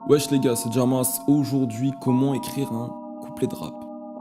Wesh les gars, c'est Jamas. Aujourd'hui, comment écrire un couplet de rap?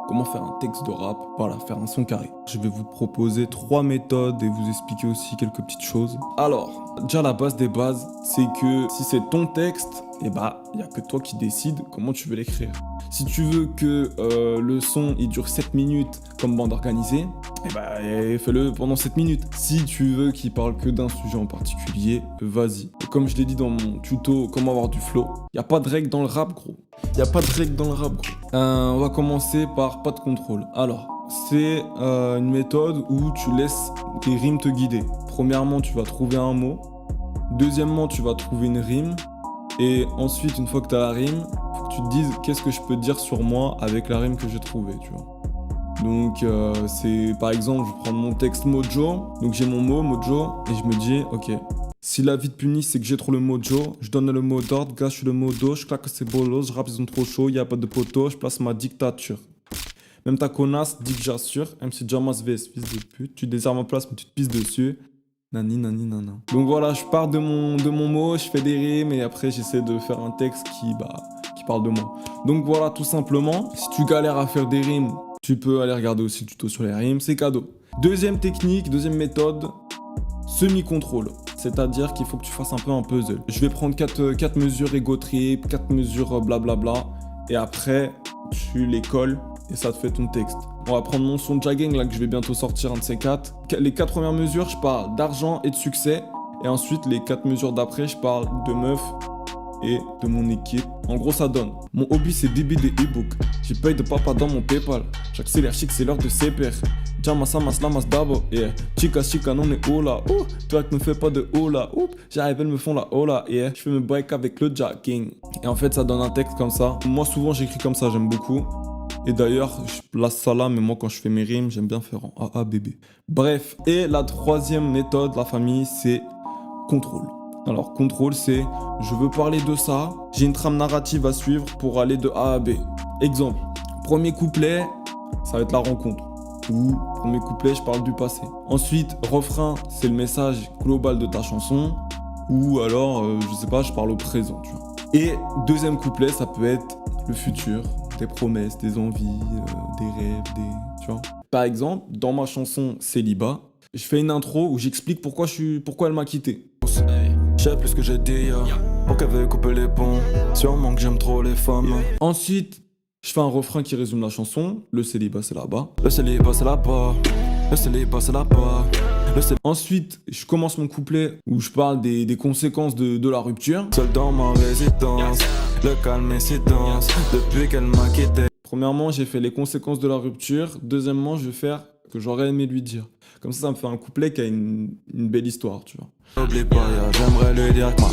Comment faire un texte de rap? Voilà, faire un son carré. Je vais vous proposer 3 méthodes et vous expliquer aussi quelques petites choses. Alors, déjà la base des bases, c'est que si c'est ton texte, il n'y a que toi qui décides comment tu veux l'écrire. Si tu veux que le son il dure 7 minutes comme bande organisée, fais-le pendant 7 minutes. Si tu veux qu'il parle que d'un sujet en particulier, vas-y. Et comme je l'ai dit dans mon tuto comment avoir du flow, il n'y a pas de règle dans le rap, gros. Il n'y a pas de règle dans le rap, gros. On va commencer par pas de contrôle. Alors, c'est une méthode où tu laisses tes rimes te guider. Premièrement, tu vas trouver un mot. Deuxièmement, tu vas trouver une rime. Et ensuite, une fois que tu as la rime, faut que tu te dises qu'est-ce que je peux dire sur moi avec la rime que j'ai trouvée, tu vois. Donc, c'est par exemple, je vais prendre mon texte mojo. Donc, j'ai mon mot mojo et je me dis, ok, si la vie te punit, c'est que j'ai trop le mojo. Je donne le mot d'ordre, gâche le mot d'eau. Je claque c'est bolos, je rappe, ils sont trop chauds. Y a pas de poteau, je place ma dictature. Même ta connasse dit que j'assure. MC Jamas vs fils de pute. Tu désires ma place, mais tu te pisses dessus. Nani, nani, nana. Donc voilà, je pars de mon mot, je fais des rimes et après j'essaie de faire un texte qui parle de moi. Donc voilà, tout simplement, si tu galères à faire des rimes, tu peux aller regarder aussi le tuto sur les rimes, c'est cadeau. Deuxième technique, deuxième méthode, semi-contrôle. C'est-à-dire qu'il faut que tu fasses un peu un puzzle. Je vais prendre 4 mesures ego trip, 4 mesures blablabla, et après, tu les colles et ça te fait ton texte. On va prendre mon son de Jagang là que je vais bientôt sortir, un de ces 4. Les 4 premières mesures, je parle d'argent et de succès. Et ensuite, les 4 mesures d'après, je parle de meufs et de mon équipe. En gros, ça donne. Mon hobby, c'est DB des e-books. J'ai paye de papa dans mon PayPal. J'accélère chic, c'est l'heure de ses pères. Jamas, amas, lamas, dabo, yeah. Chica, chica, non, est oh là, oh. Toi, que me fais pas de oh là, oh. J'arrive, elles me font la oh là, yeah. Je fais me break avec le jacking. Et en fait, ça donne un texte comme ça. Moi, souvent, j'écris comme ça, j'aime beaucoup. Et d'ailleurs, je place ça là, mais moi, quand je fais mes rimes, j'aime bien faire en AABB. Bref, et la troisième méthode, la famille, c'est contrôle. Alors, contrôle, c'est je veux parler de ça, j'ai une trame narrative à suivre pour aller de A à B. Exemple, premier couplet, ça va être la rencontre. Ou premier couplet, je parle du passé. Ensuite, refrain, c'est le message global de ta chanson. Ou alors, je sais pas, je parle au présent, tu vois. Et deuxième couplet, ça peut être le futur, des promesses, des envies, des rêves, tu vois. Par exemple, dans ma chanson Célibat, je fais une intro où j'explique pourquoi elle m'a quitté. Je sais plus ce que j'ai dit, pour qu'elle veuille couper les ponts. Sûrement que j'aime trop les femmes. Ensuite, je fais un refrain qui résume la chanson. Le célibat, c'est là-bas. Le célibat, c'est là-bas. Le célibat, c'est là-bas. Ensuite, je commence mon couplet où je parle des conséquences de la rupture. Seul dans ma résidence, le calme est si dense depuis qu'elle m'a quitté. Premièrement, j'ai fait les conséquences de la rupture. Deuxièmement, je vais faire que j'aurais aimé lui dire. Comme ça me fait un couplet qui a une belle histoire, tu vois. N'oublie pas, j'aimerais lui dire que ma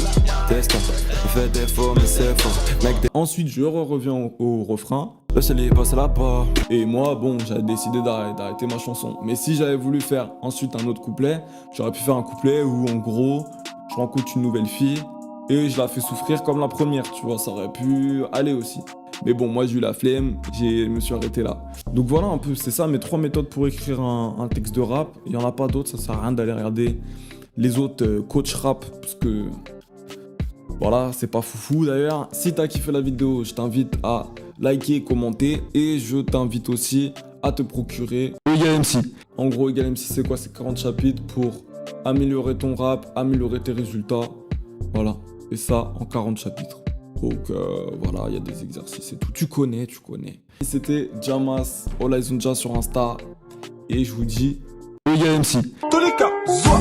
destin me fait défaut, mais c'est faux. Mec, Ensuite, je reviens au refrain. le célibat, c'est là-bas. Et moi, bon, j'avais décidé d'arrêter ma chanson. Mais si j'avais voulu faire ensuite un autre couplet, j'aurais pu faire un couplet où, en gros, je rencontre une nouvelle fille et je la fais souffrir comme la première, tu vois. Ça aurait pu aller aussi. Mais bon, moi, j'ai eu la flemme, je me suis arrêté là. Donc voilà un peu, c'est ça mes 3 méthodes pour écrire un texte de rap. Il n'y en a pas d'autres, ça sert à rien d'aller regarder les autres coach rap, parce que voilà, c'est pas foufou d'ailleurs. Si t'as kiffé la vidéo, je t'invite à liker, commenter, et je t'invite aussi à te procurer EgalMC. En gros, EgalMC, c'est quoi? C'est 40 chapitres pour améliorer ton rap, améliorer tes résultats. Voilà, et ça en 40 chapitres. Donc voilà, il y a des exercices et tout. Tu connais. C'était Jamas, Olaizunja sur Insta. Et je vous dis EgalMC. Tous les cas, soit